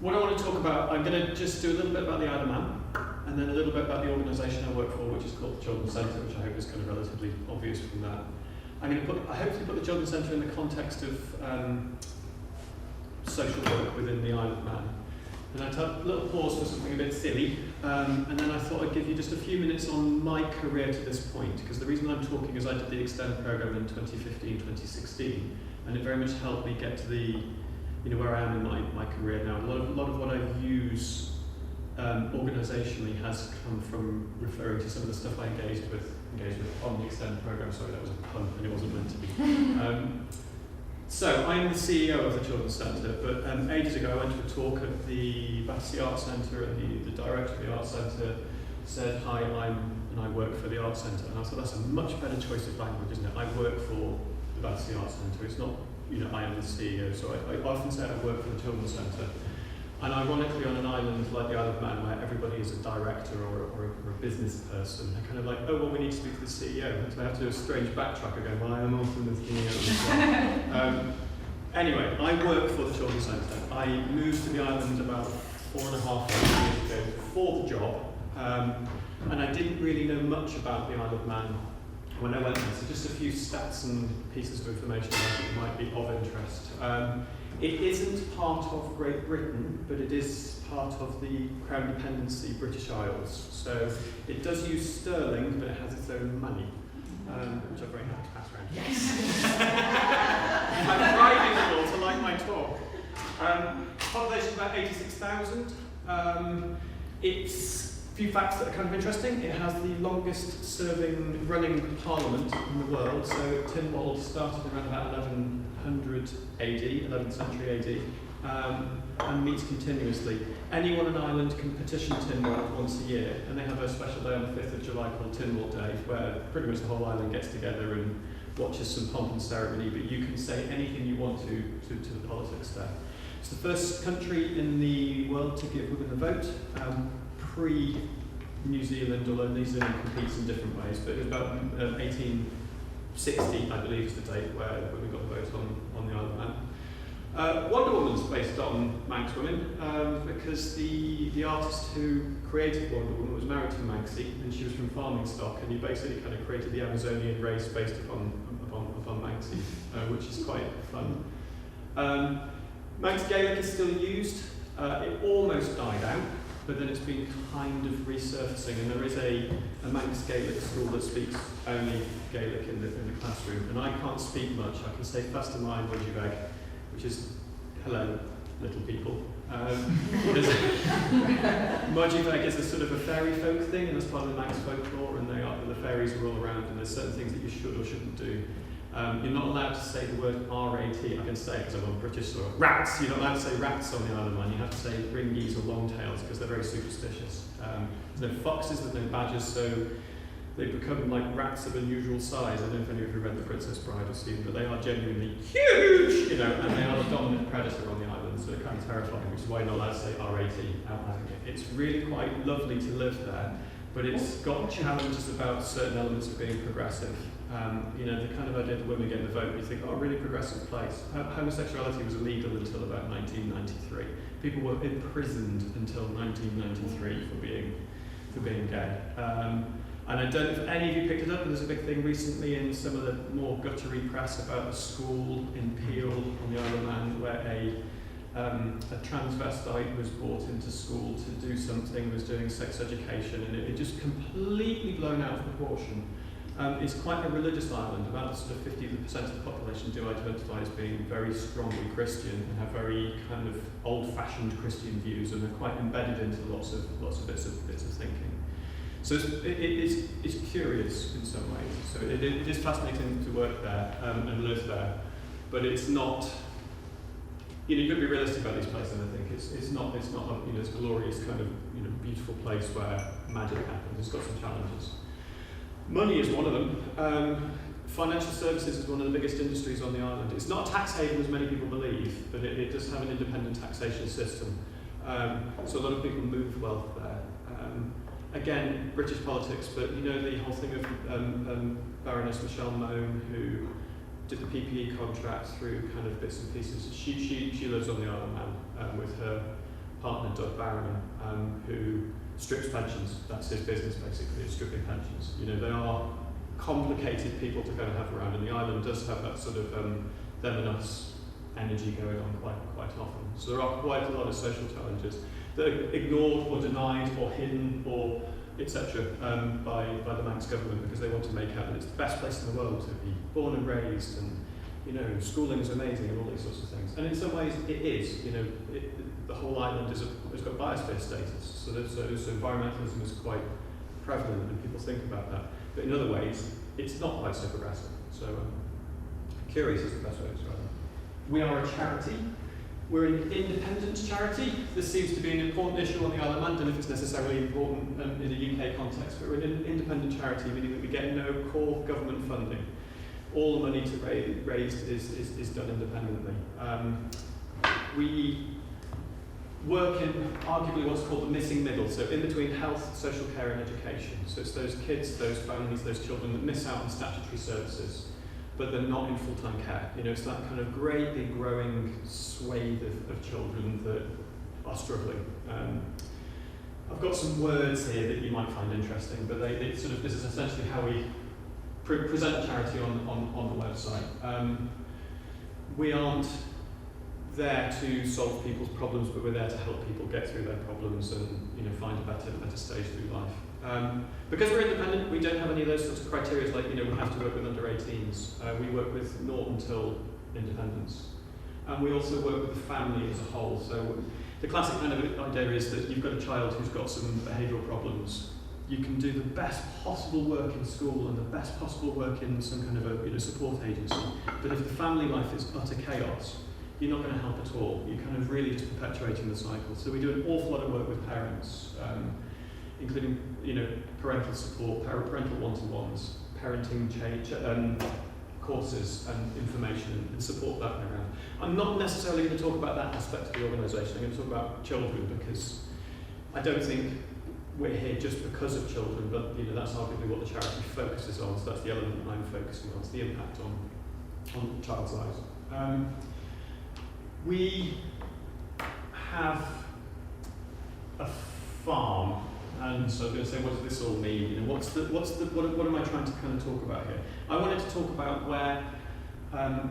what I want to talk about, I'm going to just do a little bit about the Isle of Mann, and then a little bit about the organisation I work for, which is called the Children's Centre, which I hope is kind of relatively obvious from that. I'm going to hopefully put the Children's Centre in the context of social work within the Isle of Man. And I took a little pause for something a bit silly, and then I thought I'd give you just a few minutes on my career to this point, because the reason I'm talking is I did the Extend programme in 2015, 2016, and it very much helped me get to the, where I am in my career now. A lot of what I use organisationally has come from referring to some of the stuff I engaged with on the Extend programme. Sorry, that was a pun, and it wasn't meant to be. So, I'm the CEO of the Children's Centre, but ages ago I went to a talk at the Battersea Arts Centre, and the director of the Arts Centre said, "Hi, I work for the Arts Centre." And I thought, that's a much better choice of language, isn't it? I work for the Battersea Arts Centre. It's not, I am the CEO. So I often say I work for the Children's Centre. And ironically, on an island like the Isle of Man, where everybody is a director or a business person, they're kind of like, oh, well, we need to speak to the CEO. So I have to do a strange backtrack again, well, I am also the CEO as well. Anyway, I work for the Children's Centre. I moved to the island about 4.5 years ago for the job, and I didn't really know much about the Isle of Man when I went there. So just a few stats and pieces of information I think might be of interest. It isn't part of Great Britain, but it is part of the Crown Dependency British Isles. So it does use sterling, but it has its own money, which I'm very happy to pass around. Yes! I'm bribing you all to like my talk. Population about 86,000. It's a few facts that are kind of interesting. It has the longest serving running parliament in the world. So Tynwald started around about 1100 AD, 11th century AD, and meets continuously. Anyone on an island can petition Tynwald once a year, and they have a special day on the 5th of July called Tynwald Day, where pretty much the whole island gets together and watches some pomp and ceremony, but you can say anything you want to the politics there. It's the first country in the world to give women a vote, pre-New Zealand, although New Zealand competes in different ways, but it was about 1860, I believe, is the date where we got the vote on the Isle of Man. Wonder Woman's based on Manx women, because the artist who created Wonder Woman was married to Manxie, and she was from farming stock, and he basically kind of created the Amazonian race based upon Manxie, which is quite fun. Manx Gaelic is still used. It almost died out, but then it's been kind of resurfacing, and there is a Manx Gaelic school that speaks only Gaelic in the classroom, and I can't speak much. I can say Fastamai Wojiveg, which is hello, little people. Wojiveg is a sort of a fairy folk thing, and that's part of the Manx folklore, and the fairies are all around, and there's certain things that you should or shouldn't do. You're not allowed to say the word R-A-T, I can say it because I'm on British soil. Rats! You're not allowed to say rats on the Isle of Man. You have to say ringies or longtails because they're very superstitious. There's no foxes, there's no badgers, so they become like rats of unusual size. I don't know if any of you read The Princess Bride or seen, but they are genuinely huge, and they are the dominant predator on the island, so they're kind of terrifying, which is why you're not allowed to say R-A-T out loud. It's really quite lovely to live there, but it's got challenges about certain elements of being progressive. The kind of idea that women get the vote, you think, oh, really progressive place. Homosexuality was illegal until about 1993. People were imprisoned until 1993 for being gay. And I don't know if any of you picked it up, but there's a big thing recently in some of the more guttery press about a school in Peel on the Isle of Man where a transvestite was brought into school to do something, was doing sex education, and it just completely blown out of proportion. It's quite a religious island. About sort of 50% of the population do identify as being very strongly Christian and have very kind of old-fashioned Christian views, and are quite embedded into lots of bits of thinking. So it's curious in some ways. So it is fascinating to work there and live there, but it's not. You've got to be realistic about these places. I think it's not this glorious kind of beautiful place where magic happens. It's got some challenges. Money is one of them. Financial services is one of the biggest industries on the island. It's not a tax haven as many people believe, but it does have an independent taxation system. So a lot of people move wealth there. Again, British politics, but the whole thing of Baroness Michelle Mone, who did the PPE contract through kind of bits and pieces. She lives on the Isle of Man with her partner, Doug Barron, who strips pensions. That's his business, basically, is stripping pensions. You know, they are complicated people to kind of have around, and the island does have that sort of them and us energy going on quite often. So there are quite a lot of social challenges that are ignored or denied or hidden or etc. By the Manx government, because they want to make out that it's the best place in the world to be born and raised, and you know, schooling is amazing and all these sorts of things. And in some ways it is. You know, the whole island has got biosphere status, so environmentalism is quite prevalent and people think about that. But in other ways, it's not quite so progressive. So curious is the best way to describe it. We are a charity. We're an independent charity. This seems to be an important issue on the Isle of Mann, and if it's necessarily important in a UK context, but we're an independent charity, meaning that we get no core government funding. All the money raised is done independently. We work in arguably what's called the missing middle, so in between health, social care and education. So it's those kids, those families, those children that miss out on statutory services, but they're not in full-time care. You know, it's that kind of great big growing swathe of children that are struggling. I've got some words here that you might find interesting, but this is essentially how we present charity on the website. We aren't there to solve people's problems, but we're there to help people get through their problems and find a better stage through life. Because we're independent, we don't have any of those sorts of criteria like we have to work with under 18s. We work with naught until independence. And we also work with the family as a whole. So the classic kind of idea is that you've got a child who's got some behavioural problems. You can do the best possible work in school and the best possible work in some kind of a support agency. But if the family life is utter chaos, you're not going to help at all. You're kind of really just perpetuating the cycle. So we do an awful lot of work with parents, including parental support, parental one-to-ones, parenting change courses and information, and support that around. I'm not necessarily going to talk about that aspect of the organisation. I'm going to talk about children, because I don't think we're here just because of children, but that's arguably what the charity focuses on. So that's the element I'm focusing on, it's the impact on child's lives. We have a farm, and so I'm going to say, what does this all mean? What am I trying to kind of talk about here? I wanted to talk about where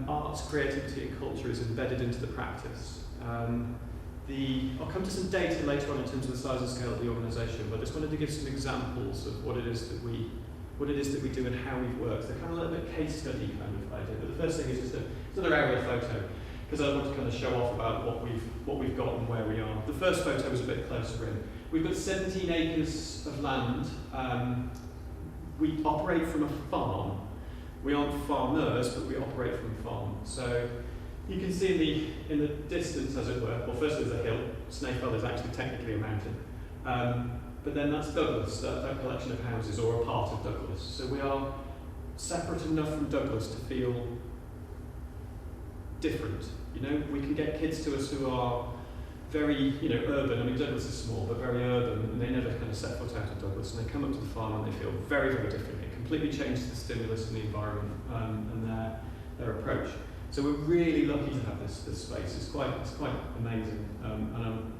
arts, creativity, and culture is embedded into the practice. I'll come to some data later on in terms of the size and scale of the organisation, but I just wanted to give some examples of what it is that we do and how we've worked. They're kind of a little bit case study kind of idea. But the first thing is just another aerial photo, because I want to kind of show off about what we've got and where we are. The first photo was a bit closer in. We've got 17 acres of land. We operate from a farm. We aren't farmers, but we operate from a farm. So you can see in the distance, as it were, well, first there's a hill. Snæfell is actually technically a mountain. But then that's Douglas, that collection of houses, or a part of Douglas. So we are separate enough from Douglas to feel different. We can get kids to us who are very, urban. I mean, Douglas is small, but very urban, and they never kind of set foot out of Douglas, and they come up to the farm and they feel very, very different. It completely changes the stimulus and the environment and their approach. So we're really lucky to have this space. It's quite amazing, and I'm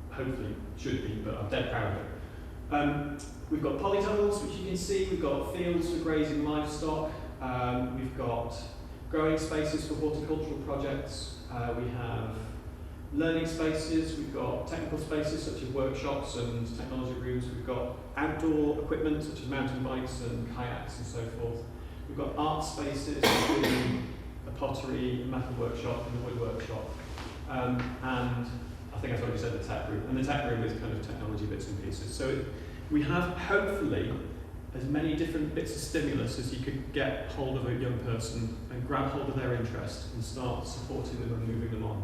hopefully should be, but I'm dead proud of it. We've got polytunnels, which you can see. We've got fields for grazing livestock. We've got growing spaces for horticultural projects. We have learning spaces. We've got technical spaces such as workshops and technology rooms. We've got outdoor equipment such as mountain bikes and kayaks and so forth. We've got art spaces, including a pottery, a metal workshop, and a wood workshop. And I think I've already said the tech room. And the tech room is kind of technology bits and pieces. So we have, hopefully, as many different bits of stimulus as you could get hold of a young person and grab hold of their interest and start supporting them and moving them on.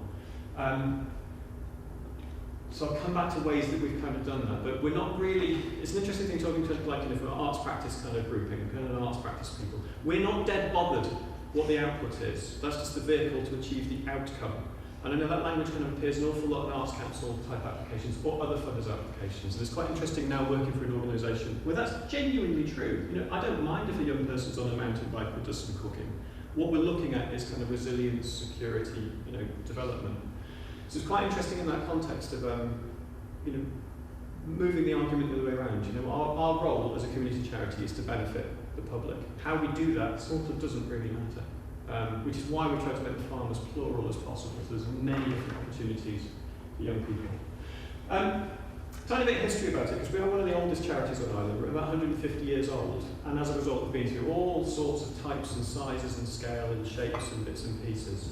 So I'll come back to ways that we've kind of done that, but we're not really, it's an interesting thing talking to like an arts practice kind of grouping, kind of an arts practice people. We're not dead bothered what the output is. That's just the vehicle to achieve the outcome. And I know that language kind of appears an awful lot in Arts Council type applications or other funders' applications. And it's quite interesting now working for an organisation where that's genuinely true. I don't mind if a young person's on a mountain bike or does some cooking. What we're looking at is kind of resilience, security, development. So it's quite interesting in that context of you know, moving the argument the other way around. You know, our role as a community charity is to benefit the public. How we do that sort of doesn't really matter, which is why we try to make the farm as plural as possible. So there's many different opportunities for young people. Tiny bit of history about it, because we are one of the oldest charities on Ireland. We're about 150 years old, and as a result we've been through all sorts of types and sizes and scale and shapes and bits and pieces.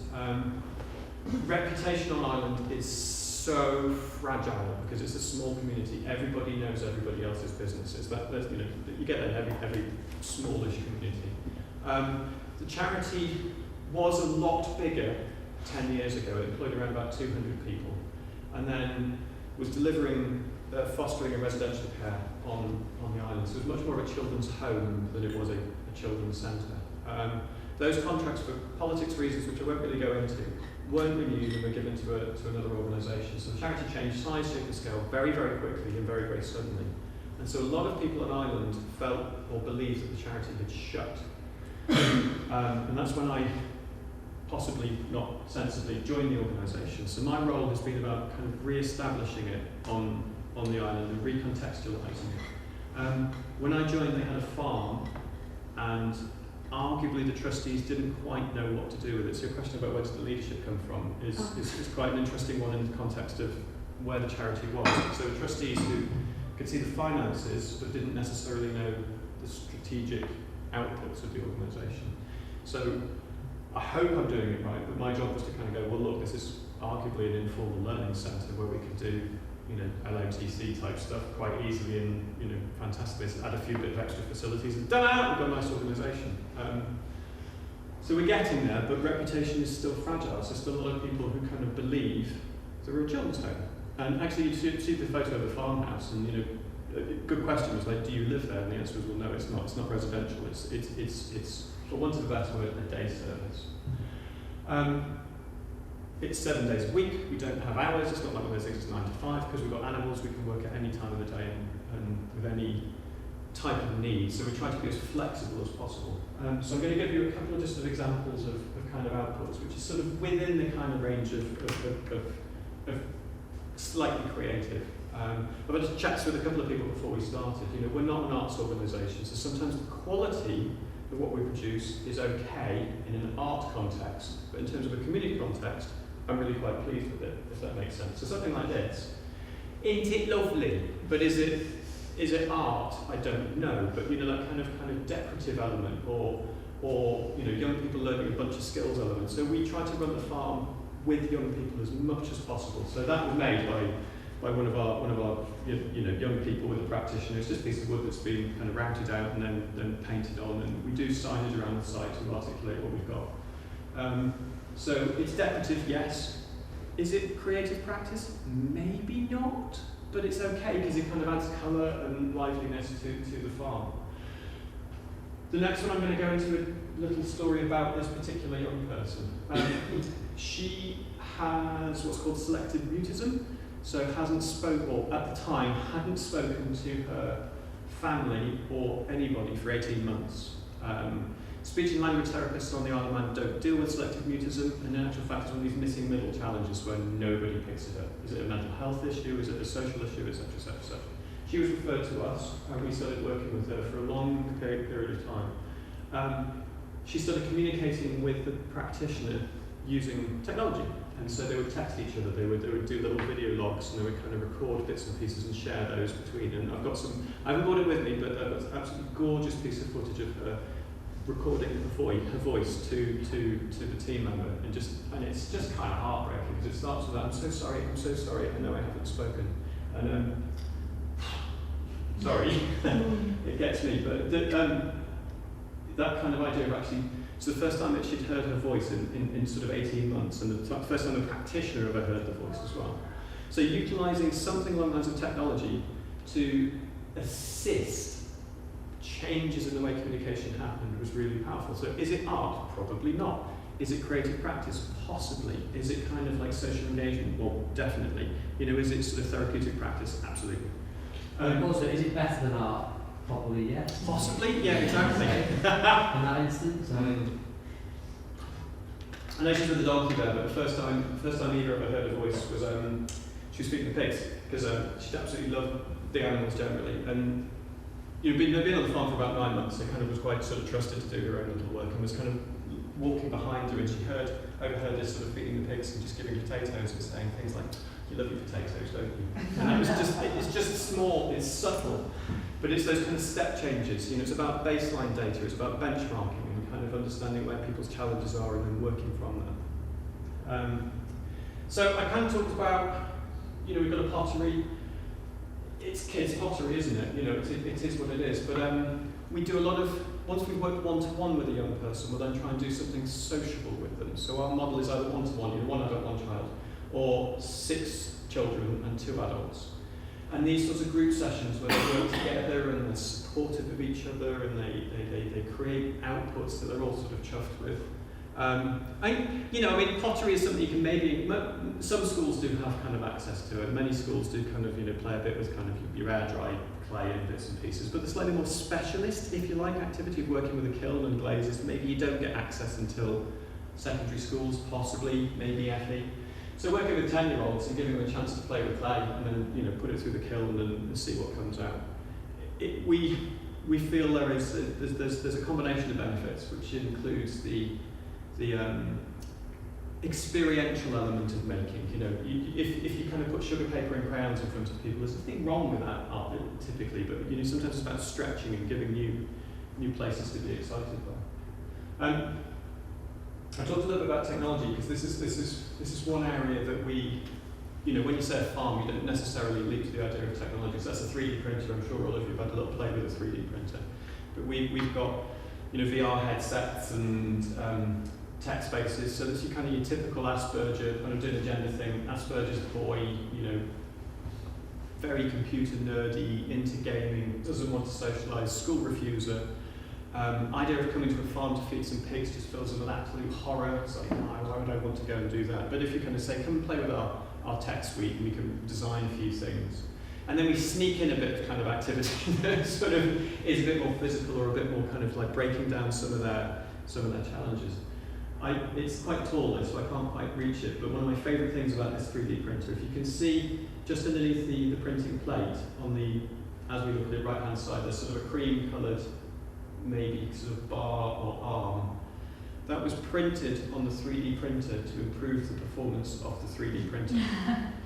Reputation on Ireland is so fragile because it's a small community. Everybody knows everybody else's businesses. You know, you get that in every smallish community. The charity was a lot bigger 10 years ago. It employed around about 200 people, and then was delivering, fostering and residential care on the island. So it was much more of a children's home than it was a children's centre. Those contracts, for politics reasons, which I won't really go into, weren't renewed and were given to another organisation. So the charity changed size, shape and scale very, very quickly and very, very suddenly. And so a lot of people on Ireland felt or believed that the charity had shut. And that's when I, possibly not sensibly, joined the organisation. So my role has been about kind of re-establishing it on the island and recontextualising it. When I joined, they had a farm, and arguably the trustees didn't quite know what to do with it. So your question about where does the leadership come from is quite an interesting one in the context of where the charity was. So the trustees who could see the finances but didn't necessarily know the strategic outputs of the organisation. So I hope I'm doing it right, but my job was to kind of go, well look, this is arguably an informal learning centre where we could do, you know, LOTC type stuff quite easily and, you know, fantastically, add a few bit of extra facilities and ta-da, we've got a nice organisation. So we're getting there, but reputation is still fragile. So still a lot of people who kind of believe that we're a children's home. And actually, you see the photo of the farmhouse, and you know, a good question was like, do you live there? And the answer was, well, no, it's not. It's not residential. It's for want of a better word, a day service. It's 7 days a week. We don't have hours. It's not like one of those things. It's 9 to 5 because we've got animals. We can work at any time of the day and with any type of need. So we try to be as flexible as possible. So I'm going to give you a couple of just examples of kind of outputs, which is sort of within the kind of range of slightly creative. I've had to chat with a couple of people before we started. You know, we're not an arts organisation, so sometimes the quality of what we produce is okay in an art context, but in terms of a community context, I'm really quite pleased with it, if that makes sense. So something like this. Isn't it lovely? But is it art? I don't know. But you know, that kind of decorative element, or you know, young people learning a bunch of skills elements. So we try to run the farm with young people as much as possible. So that was made by one of our you know, young people with a practitioner. It's just a piece of wood that's been kind of routed out and then painted on, and we do signage around the site to articulate what we've got. So it's decorative, yes. Is it creative practice? Maybe not, but it's okay because it kind of adds colour and liveliness to the farm. The next one I'm going to go into a little story about this particular young person. She has what's called selective mutism. So hadn't spoken to her family or anybody for 18 months. Speech and language therapists on the Isle of Man don't deal with selective mutism, and in actual fact it's one of these missing middle challenges where nobody picks it up. Is it a mental health issue? Is it a social issue? Etc., etc., etc. She was referred to us, and we started working with her for a long period of time. She started communicating with the practitioner using technology. And so they would text each other, they would do little video logs, and they would kind of record bits and pieces and share those between. And I've got I haven't got it with me, but I've got an absolutely gorgeous piece of footage of her recording her voice to the team member, and it's just kind of heartbreaking because it starts with that, I'm so sorry, I know I haven't spoken. And sorry, it gets me, but that kind of idea of actually, it's the first time that she'd heard her voice in sort of 18 months, and the first time the practitioner ever heard the voice as well. So utilising something along the lines of technology to assist changes in the way communication happened was really powerful. So is it art? Probably not. Is it creative practice? Possibly. Is it kind of like social engagement? Well, definitely. You know, is it sort of therapeutic practice? Absolutely. Also, is it better than art? Probably, yes. Possibly, yeah, exactly. In that instance, I know she's with the donkey there, but the first time either of her heard her voice was she was feeding the pigs, because she absolutely loved the animals generally. And they'd been on the farm for about 9 months, so kind of was quite sort of trusted to do her own little work, and was kind of walking behind her, and she overheard this sort of feeding the pigs and just giving potatoes and saying things like, "You love your potatoes, don't you?" And it was it's just small, it's subtle, but it's those kind of step changes. It's about baseline data, it's about benchmarking and kind of understanding where people's challenges are and then working from that. So I kind of talked about, we've got a pottery. It's kids pottery, isn't it? It is what it is. But we do a lot of, once we've worked one-to-one with a young person, we'll then try and do something sociable with them. So our model is either one-to-one, one adult, one child, or 6 children and 2 adults. And these sorts of group sessions where they work together and they're supportive of each other and they create outputs that they're all sort of chuffed with. Pottery is something you can maybe, some schools do have kind of access to it. Many schools do kind of, play a bit with kind of your air dry clay and bits and pieces. But the slightly more specialist, if you like, activity of working with a kiln and glazes, maybe you don't get access until secondary schools, possibly, maybe FE. So working with 10-year-olds and giving them a chance to play with clay and then, put it through the kiln and see what comes out. We feel there's a combination of benefits, which includes the experiential element of making. If you kind of put sugar paper and crayons in front of people, there's nothing wrong with that art typically, but sometimes it's about stretching and giving new places to be excited by. I talked a little bit about technology because this is one area that we, when you say a farm, you don't necessarily leap to the idea of technology. So that's a 3D printer. I'm sure all of you have had a little play with a 3D printer, but we've got VR headsets and tech spaces, so that's your typical Asperger, when I'm doing a gender thing, Asperger's boy, very computer nerdy, into gaming, doesn't want to socialise, school refuser. Idea of coming to a farm to feed some pigs just fills them with absolute horror. It's like, why would I want to go and do that? But if you kind of say, come and play with our tech suite and we can design a few things. And then we sneak in a bit of kind of activity that sort of is a bit more physical or a bit more kind of like breaking down some of their challenges. It's quite tall, so I can't quite reach it, but one of my favourite things about this 3D printer, if you can see just underneath the printing plate as we look at it, right hand side, there's sort of a cream coloured, maybe sort of bar or arm. That was printed on the 3D printer to improve the performance of the 3D printer.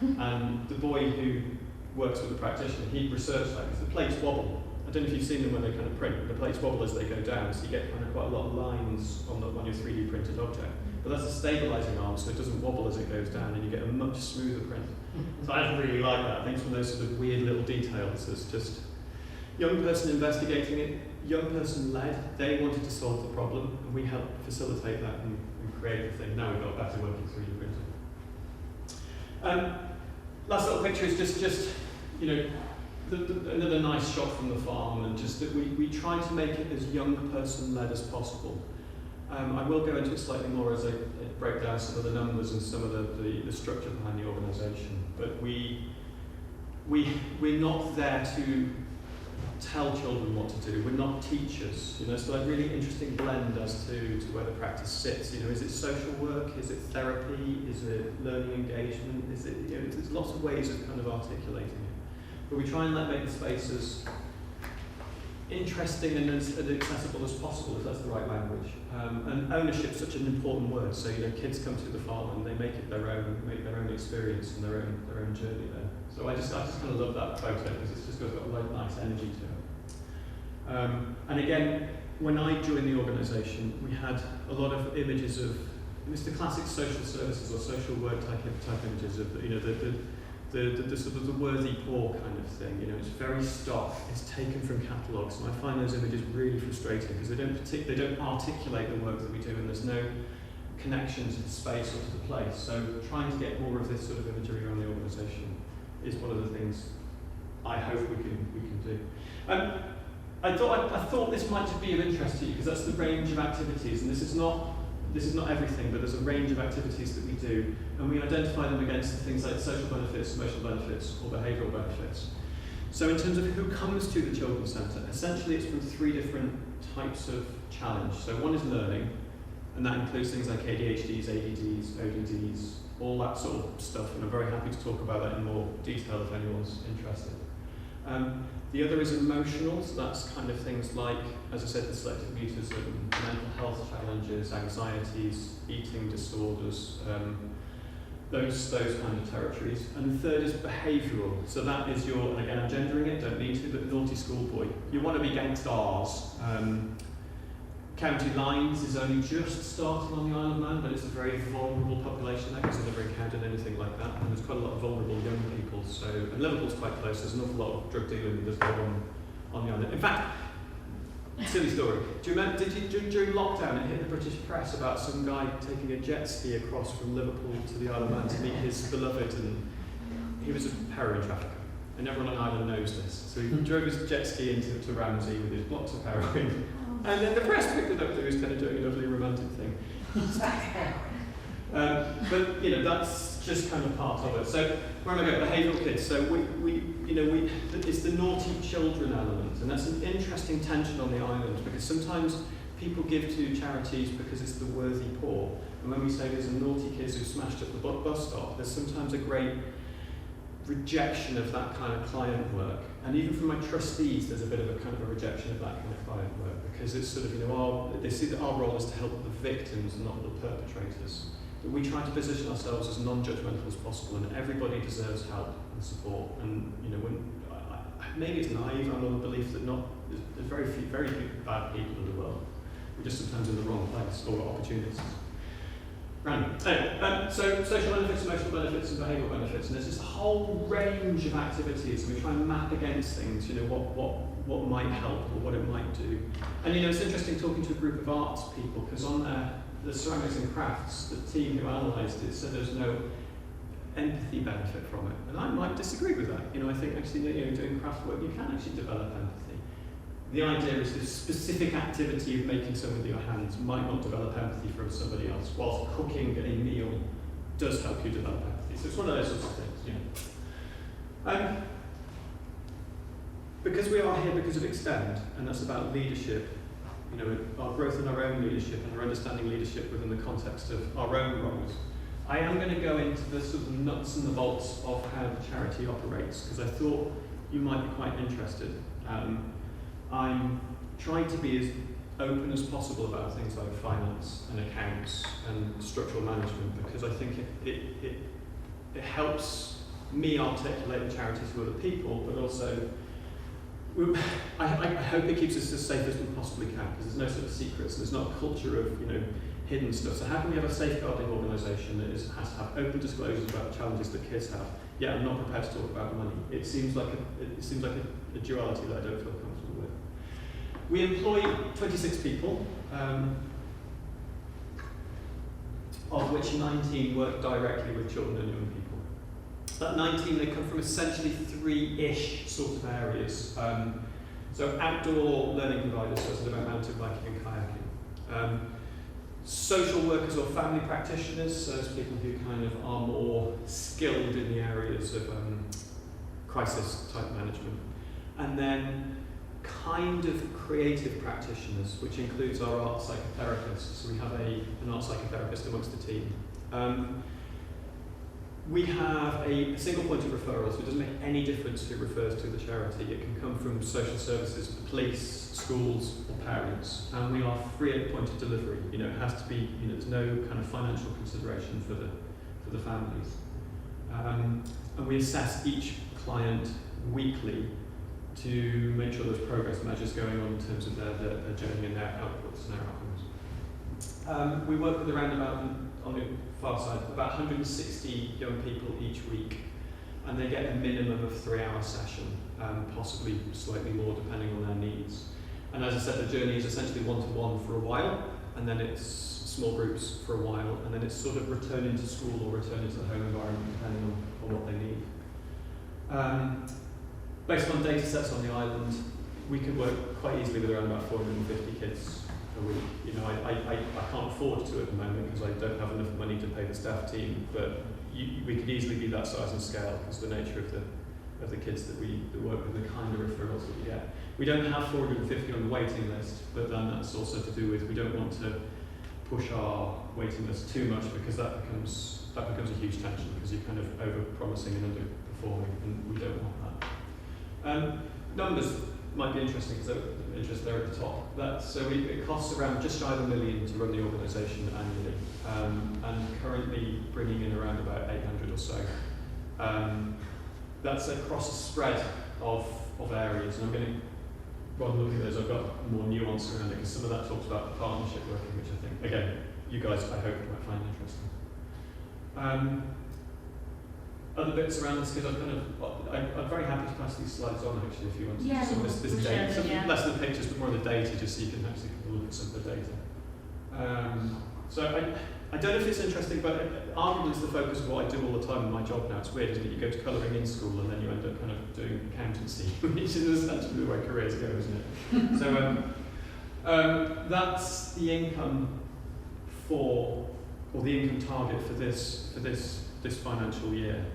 And the boy who works with the practitioner, he researched that because the plates wobble. I don't know if you've seen them when they kind of print, the plates wobble as they go down, so you get kind of quite a lot of lines on your 3D printed object. But that's a stabilising arm, so it doesn't wobble as it goes down, and you get a much smoother print. So I really like that. I think it's one of those sort of weird little details that's just young person investigating it, young person led. They wanted to solve the problem, and we helped facilitate that and create the thing. Now we've got a better working 3D printer. Last little picture is just another nice shot from the farm, and just that we try to make it as young person led as possible. I will go into it slightly more as I break down some of the numbers and some of the structure behind the organisation. But we're not there to tell children what to do. We're not teachers. So a really interesting blend as to where the practice sits. Is it social work? Is it therapy? Is it learning engagement? Is it there's lots of ways of kind of articulating it. But we try and make the space as interesting and as accessible as possible, if that's the right language. And ownership is such an important word. So kids come to the farm and they make it their own, make their own experience and their own journey there. So I just kind of love that photo because it's just got a nice energy to it. And again, when I joined the organisation, we had a lot of images of it's the classic social services or social work type images of the sort of the worthy poor kind of thing. It's very stock. It's taken from catalogues, and I find those images really frustrating because they don't articulate the work that we do, and there's no connection to the space or to the place. So trying to get more of this sort of imagery around the organisation is one of the things I hope we can do. I thought this might be of interest to you because that's the range of activities, and this is not everything, but there's a range of activities that we do, and we identify them against things like social benefits, emotional benefits, or behavioural benefits. So in terms of who comes to the Children's Centre, essentially it's from 3 different types of challenge. So one is learning, And that includes things like ADHDs, ADDs, ODDs, all that sort of stuff, and I'm very happy to talk about that in more detail if anyone's interested. The other is emotional, so that's kind of things like, as I said, the selective mutism, mental health challenges, anxieties, eating disorders, those kind of territories. And the third is behavioural, so that is your, and again I'm gendering it, don't need to, but naughty schoolboy. You want to be gangsters. County Lines is only just starting on the Isle of Man, but it's a very vulnerable population there because I've never encountered anything like that. And there's quite a lot of vulnerable young people. So, and Liverpool's quite close. There's an awful lot of drug dealing that does go on the island. In fact, silly story. Do you remember? During lockdown, it hit the British press about some guy taking a jet ski across from Liverpool to the Isle of Man to meet his beloved, and he was a heroin trafficker. And everyone on Ireland knows this. So he drove his jet ski into Ramsey with his blocks of heroin. And then the press picked it up that he was kind of doing a lovely romantic thing. But that's just kind of part of it. So where am I going? Behavioural kids. So it's the naughty children element, and that's an interesting tension on the island because sometimes people give to charities because it's the worthy poor, and when we say there's a naughty kids who smashed up the bus stop, there's sometimes a great rejection of that kind of client work. And even from my trustees, there's a bit of a kind of a rejection of that kind of client work because it's sort of, they see that our role is to help the victims, not the perpetrators. But we try to position ourselves as non-judgmental as possible, and everybody deserves help and support. And maybe it's naive, I'm of the belief that there's very few bad people in the world. We're just sometimes in the wrong place or opportunities. Random. Anyway, so social benefits, emotional benefits, and behavioural benefits, and there's just a whole range of activities, and we try and map against things, what might help or what it might do. And it's interesting talking to a group of arts people, because on the ceramics and crafts, the team who analysed it said there's no empathy benefit from it, and I might disagree with that. I think actually, doing craft work, you can actually develop empathy. The idea is this specific activity of making something with your hands might not develop empathy from somebody else, whilst cooking a meal does help you develop empathy. So it's one of those sorts of things, Because we are here because of Extend, and that's about leadership, our growth in our own leadership and our understanding leadership within the context of our own roles. I am going to go into the sort of nuts and the bolts of how the charity operates, because I thought you might be quite interested. I'm trying to be as open as possible about things like finance and accounts and structural management, because I think it helps me articulate the charities to other people, but also I hope it keeps us as safe as we possibly can, because there's no sort of secrets, there's not a culture of hidden stuff. So how can we have a safeguarding organisation that has to have open disclosures about the challenges that kids have? Yeah, I'm not prepared to talk about money. It seems like a duality that I don't feel comfortable with. We employ 26 people, of which 19 work directly with children and young people. That 19, they come from essentially 3-ish sort of areas. So outdoor learning providers, so it's about mountain biking and kayaking. Social workers or family practitioners, so it's people who kind of are more skilled in the areas of crisis type management. And then kind of creative practitioners, which includes our art psychotherapists. So we have an art psychotherapist amongst the team. We have a single point of referral, so it doesn't make any difference who refers to the charity. It can come from social services, police, schools, or parents. And we are free at point of delivery. It has to be, there's no kind of financial consideration for the families. And we assess each client weekly to make sure there's progress measures going on in terms of their journey and their outputs and their outcomes. We work with around about, on the far side, about 160 young people each week, and they get a minimum of 3-hour session, possibly slightly more depending on their needs. And as I said, the journey is essentially one-to-one for a while, and then it's small groups for a while, and then it's sort of return into school or return into the home environment depending on what they need. Based on data sets on the island, we could work quite easily with around about 450 kids a week. I can't afford to at the moment because I don't have enough money to pay the staff team, but we could easily be that size and scale because the nature of the kids that we work with, the kind of referrals that we get. We don't have 450 on the waiting list, but then that's also to do with we don't want to push our waiting list too much, because that becomes a huge tension, because you're kind of over-promising and underperforming, and we don't want that. Numbers might be interesting, because they're interested there at the top. It costs around just shy of $1 million to run the organisation annually, and currently bringing in around about 800 or so. That's across a spread of areas, and I'm going to, while looking at those, I've got more nuance around it, because some of that talks about partnership working, which I think, again, you guys, I hope, might find interesting. Other bits around this, because I'm very happy to pass these slides on, actually, if you want to. Yeah, some of this data, some yeah. less than pictures, but more of the data, just so you can actually look at some of the data. So I don't know if it's interesting, but arguably it's the focus of what I do all the time in my job now. It's weird, isn't it? You go to colouring in school and then you end up kind of doing accountancy, which is essentially the way careers go, isn't it? So that's the income the income target for this financial year.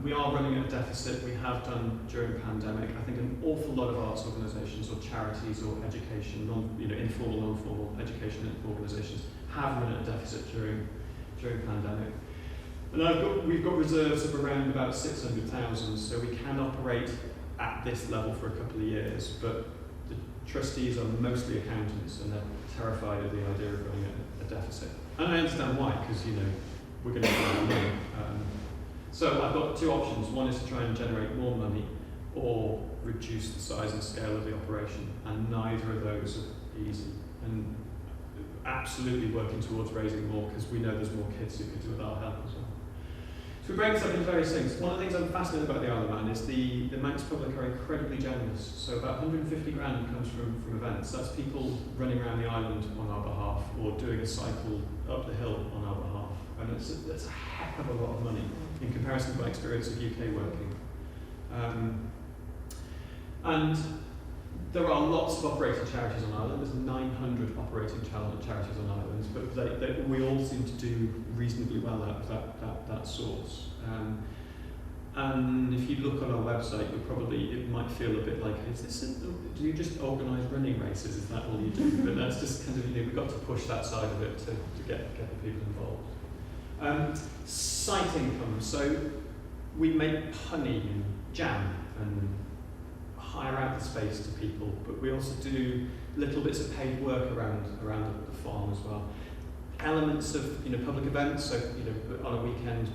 We are running at a deficit. We have done during the pandemic. I think an awful lot of arts organisations or charities or education, informal, non-formal education organisations have run at a deficit during the pandemic. And we've got reserves of around about 600,000, so we can operate at this level for a couple of years, but the trustees are mostly accountants and they're terrified of the idea of running at a deficit. And I understand why, because we're going to need money. So I've got two options. One is to try and generate more money, or reduce the size and scale of the operation, and neither of those are easy. And absolutely working towards raising more, because we know there's more kids who could do with our help as well. So we break this up into various things. One of the things I'm fascinated about the Isle of Mann is the Manx public are incredibly generous. So about 150 grand comes from events. That's people running around the island on our behalf, or doing a cycle up the hill on our behalf. And it's a heck of a lot of money in comparison to my experience of UK working. And there are lots of operating charities on Ireland. There's 900 operating charities on Ireland, but we all seem to do reasonably well out of that source. And if you look on our website, it might feel a bit like, do you just organise running races? Is that all you do? But that's just kind of, we've got to push that side of it to get the people involved. Site income. So we make honey and jam and hire out the space to people, but we also do little bits of paid work around the farm as well. Elements of public events. So on a weekend,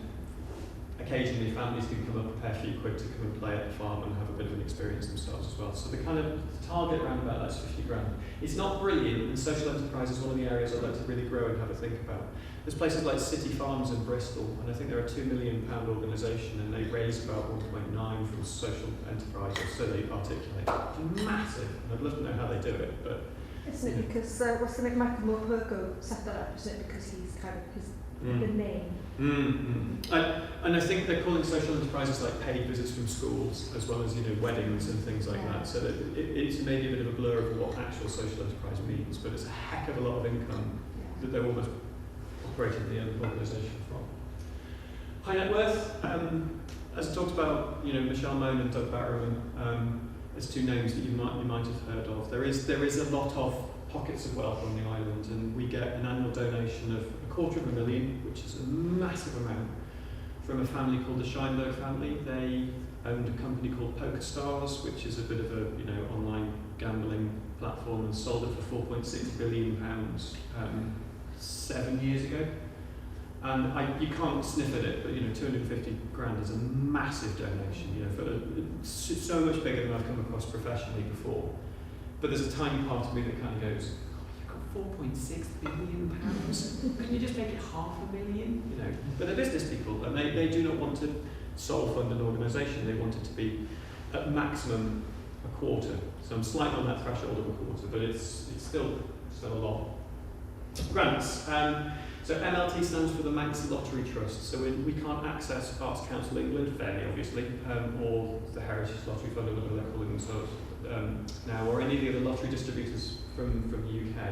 occasionally families can come up, prepare a few quid to come and play at the farm and have a bit of an experience themselves as well. So the kind of target around about that's 50 grand. It's not brilliant, and social enterprise is one of the areas I'd like to really grow and have a think about. There's places like City Farms in Bristol, and I think they're a £2 million organisation, and they raise about 1.9 from social enterprise, or so they articulate. It's massive, and I'd love to know how they do it, but... Isn't it because, what's the name, Michael Morpurgo set that up, isn't it, because he's kind of the name? And I think they're calling social enterprises like paid visits from schools, as well as weddings and things like that. So that it's maybe a bit of a blur of what actual social enterprise means, but it's a heck of a lot of income that they're almost operating the organisation from. High net worth, as I talked about, Michelle Moan and Doug Barrowman, as two names that you might have heard of. There is a lot of pockets of wealth on the island, and we get an annual donation of $250,000, which is a massive amount, from a family called the Scheinberg family. They owned a company called PokerStars, which is a bit of a online gambling platform, and sold it for £4.6 billion 7 years ago. And you can't sniff at it, but 250 grand is a massive donation. So much bigger than I've come across professionally before. But there's a tiny part of me that kind of goes, you've got £4.6 billion. Can you just make it $500,000? But they're business people, and they do not want to sole fund an organisation. They want it to be at maximum a quarter. So I'm slightly on that threshold of a quarter, but it's still a lot. Grants. So MLT stands for the Manx Lottery Trust. So we can't access Arts Council England, fairly obviously, or the Heritage Lottery Fund, or whatever they're calling themselves now, or any of the other lottery distributors from the UK.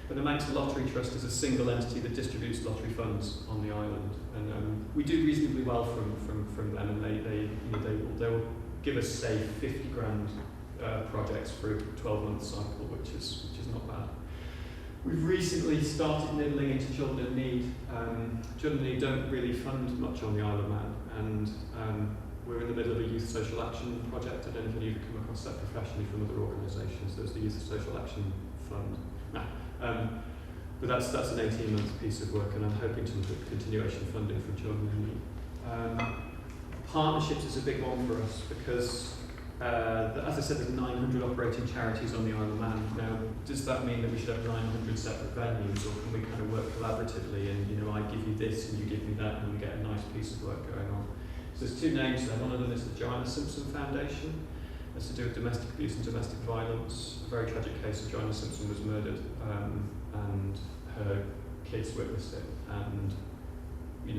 But the Manx Lottery Trust is a single entity that distributes lottery funds on the island, and we do reasonably well from them, and they will give us, say, 50 grand projects for a 12-month cycle, which is not bad. We've recently started nibbling into children in need. Children in need don't really fund much on the Isle of Man, and we're in the middle of a youth social action project. I don't know if any of you come across that professionally from other organisations. There's the Youth Social Action Fund. But that's an 18-month piece of work, and I'm hoping to look at continuation funding from children in need. Partnerships is a big one for us because, as I said, there's 900 operating charities on the Isle of Man. Now, does that mean that we should have 900 separate venues, or can we kind of work collaboratively and, I give you this and you give me that and we get a nice piece of work going on? So there's two names there. One of them is the Joanna Simpson Foundation. It's to do with domestic abuse and domestic violence. A very tragic case of Joanna Simpson was murdered, and her kids witnessed it. And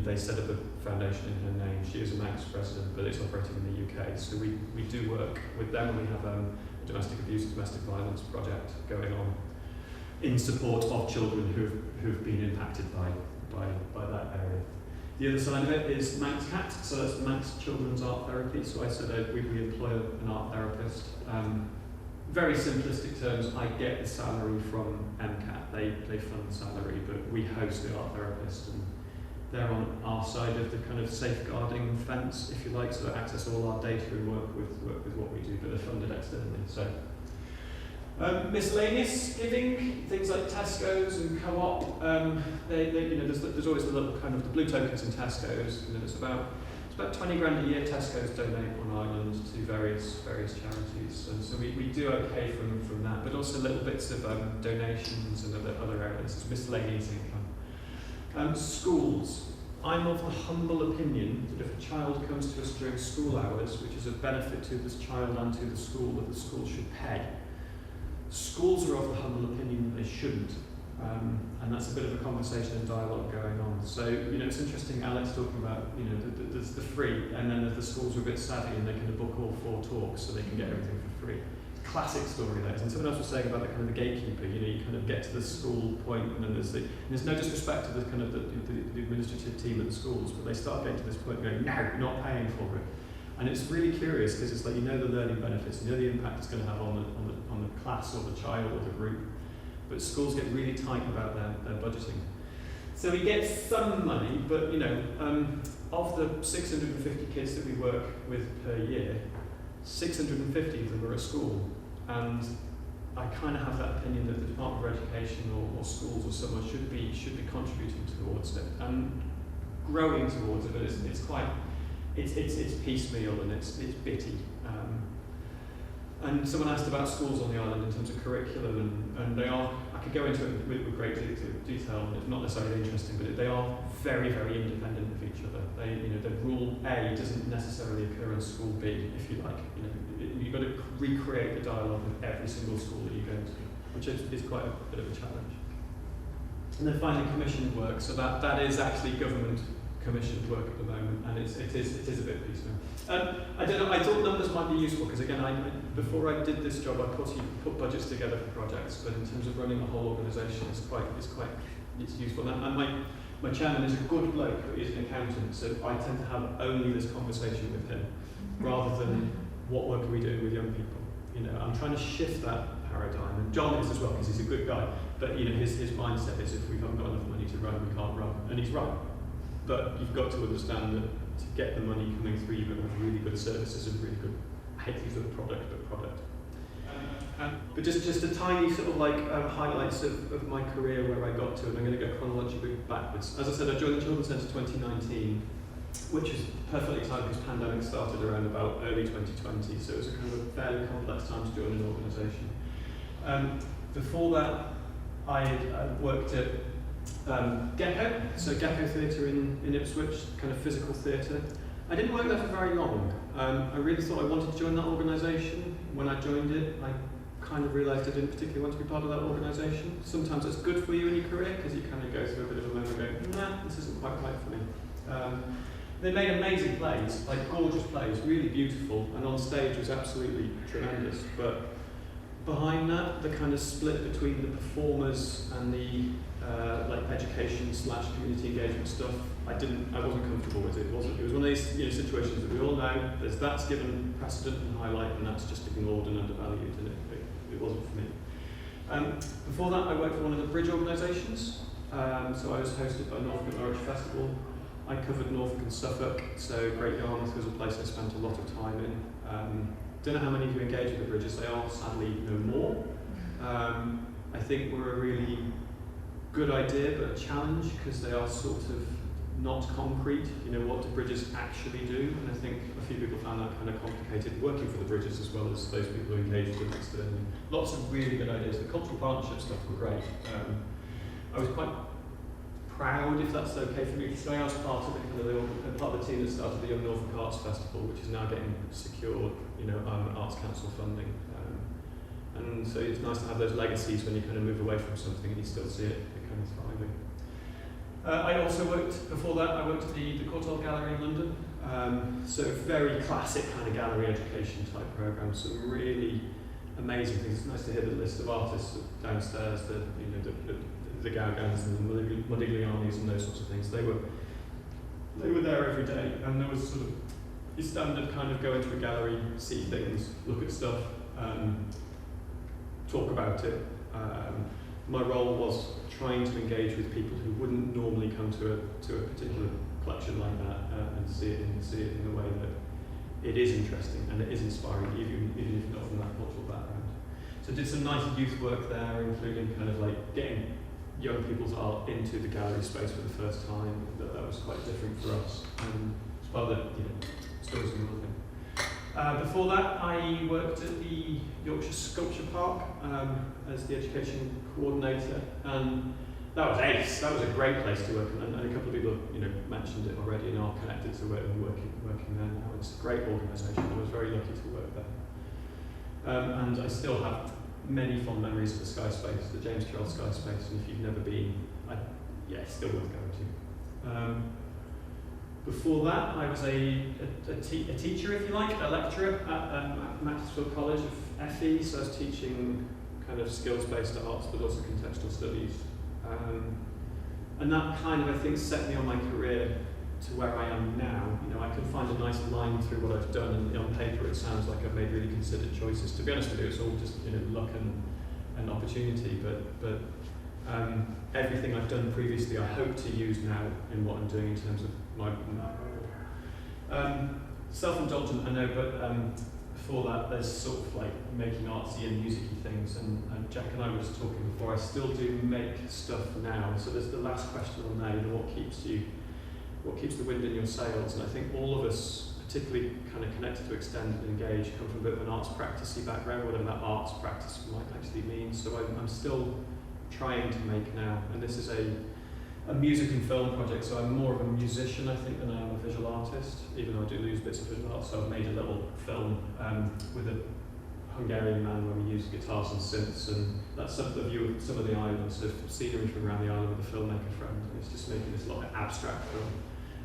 they set up a foundation in her name. She is a Manx president, but it's operating in the UK. So we do work with them. We have a domestic abuse and domestic violence project going on in support of children who've been impacted by that area. The other side of it is Manx CAT, so that's Manx Children's Art Therapy. So I said we employ an art therapist. Very simplistic terms, I get the salary from MCAT. They fund the salary, but we host the art therapist, and they're on our side of the kind of safeguarding fence, if you like, so they access all our data and work with what we do, but they're funded externally. So miscellaneous giving, things like Tesco's and Co-op. There's always the little kind of the blue tokens in Tesco's. It's about 20 grand a year Tesco's donate on Ireland to various charities, and so we do okay from that, but also little bits of donations and other areas. It's miscellaneous income. Schools. I'm of the humble opinion that if a child comes to us during school hours, which is a benefit to this child and to the school, that the school should pay. Schools are of the humble opinion that they shouldn't, and that's a bit of a conversation and dialogue going on. So, it's interesting, Alex talking about, there's the free, and then the schools are a bit savvy and they can book all 4 talks so they can get everything for free. Classic story that is, and someone else was saying about the kind of the gatekeeper, you kind of get to the school point, and then there's no disrespect to the kind of the administrative team at the schools, but they start getting to this point going, no, you're not paying for it. And it's really curious because it's like, the learning benefits, the impact it's going to have on the class or the child or the group, but schools get really tight about their budgeting. So we get some money, but of the 650 kids that we work with per year, 650 of them are at school, and I kind of have that opinion that the Department of Education or schools or someone should be contributing towards it and growing towards it. But it's piecemeal and it's bitty. And someone asked about schools on the island in terms of curriculum, and they are. I could go into it with great detail, and it's not necessarily interesting, but they are very, very independent of each other. The rule A doesn't necessarily occur in school B, if you like. You've got to recreate the dialogue with every single school that you go to, which is quite a bit of a challenge. And then finally, commissioned work. So that is actually government commissioned work at the moment, and it is a bit piecemeal. I don't know. I thought numbers might be useful because again, before I did this job, I put budgets together for projects, but in terms of running a whole organisation, it's useful. And my chairman is a good bloke, but he's an accountant, so I tend to have only this conversation with him, rather than what work are we doing with young people. I'm trying to shift that paradigm, and John is as well because he's a good guy. But his mindset is if we haven't got enough money to run, we can't run, and he's right. But you've got to understand that to get the money coming through, you've got to have really good services and really good, I hate to use the word product. But just a tiny sort of highlights of my career where I got to, and I'm going to go chronologically backwards. As I said, I joined the Children's Centre 2019, which is perfectly timed because pandemic started around about early 2020, so it was a kind of a fairly complex time to join an organisation. Before that, I worked at Gecko, so Gecko Theatre in Ipswich, kind of physical theatre. I didn't work there for very long. I really thought I wanted to join that organisation. When I joined it, I kind of realised I didn't particularly want to be part of that organisation. Sometimes it's good for you in your career because you kind of go through a bit of a moment going, nah, this isn't quite right for me. They made amazing plays, like gorgeous plays, really beautiful, and on stage was absolutely tremendous. But behind that, the kind of split between the performers and the education/community engagement stuff, I wasn't comfortable with it. It was one of these situations that we all know. That's given precedent and highlight, and that's just ignored and undervalued, and it wasn't for me. Before that, I worked for one of the bridge organisations. So I was hosted by Norfolk and Norwich Festival. I covered Norfolk and Suffolk, so Great Yarmouth was a place I spent a lot of time in. Don't know how many of you engage with the bridges, they are sadly no more. I think we're a really good idea, but a challenge, because they are sort of not concrete. You know, what do bridges actually do? And I think a few people found that kind of complicated, working for the bridges as well as those people who engaged with them externally. Lots of really good ideas. The cultural partnership stuff were great. I was quite proud, if that's okay for me to say, I was part of the team that started the Young Norfolk Arts Festival, which is now getting secured, you know, Arts Council funding. And so it's nice to have those legacies when you kind of move away from something and you still see it kind of thriving. I also worked, before that, I worked at the Courtauld Gallery in London. So very classic kind of gallery education type program, some really amazing things. It's nice to hear the list of artists downstairs, the Gaugans and the Modiglianis and those sorts of things. They were there every day, and there was sort of your standard kind of go into a gallery, see things, look at stuff, talk about it. My role was trying to engage with people who wouldn't normally come to a particular collection like that and see it in a way that it is interesting and it is inspiring, even if you're not from that cultural background. So I did some nice youth work there, including kind of like getting young people's art into the gallery space for the first time. That was quite different for us. It's part of the stories and thing. Before that, I worked at the Yorkshire Sculpture Park as the education coordinator, and that was ace. That was a great place to work, and a couple of people mentioned it already and are connected to working there now. It's a great organisation. I was very lucky to work there, and I still have many fond memories of the Sky Space, the James Carroll Sky Space, and if you've never been, still worth going to. Before that, I was a teacher, if you like, a lecturer at Macclesfield College of FE, so I was teaching kind of skills-based arts, but also contextual studies. And that kind of, I think, set me on my career to where I am now. You know, I can find a nice line through what I've done, and on paper it sounds like I've made really considered choices. To be honest with you, it's all just luck and opportunity, but everything I've done previously I hope to use now in what I'm doing in terms of my role. Self-indulgent, I know, but before that there's sort of like making artsy and musicy things, and Jack and I were just talking before, I still do make stuff now. So there's the last question on there, what keeps the wind in your sails? And I think all of us, particularly kind of connected to Extend and Engage, come from a bit of an arts practice-y background, whatever that arts practice might actually mean. So I'm still trying to make now, and this is a music and film project, so I'm more of a musician, I think, than I am a visual artist, even though I do use bits of visual art. So I've made a little film with a Hungarian man where we use guitars and synths, and that's some of the islands, of scenery from around the island with a filmmaker friend, and it's just making this lot of abstract film.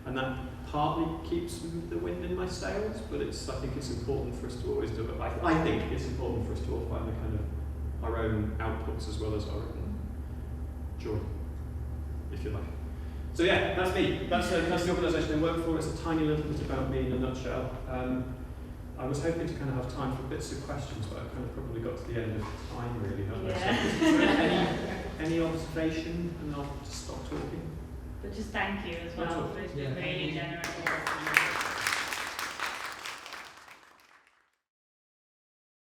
And that partly keeps the wind in my sails, but I think it's important for us to always do it. I think it's important for us to all find the kind of our own outputs as well as our own joy, if you like. So yeah, that's me. That's the organisation I work for. It's a tiny little bit about me in a nutshell. I was hoping to kind of have time for bits of questions, but I've kind of probably got to the end of time really, haven't I? So, is there any observation, and I'll just stop talking. But just thank you as well. It's been really generous.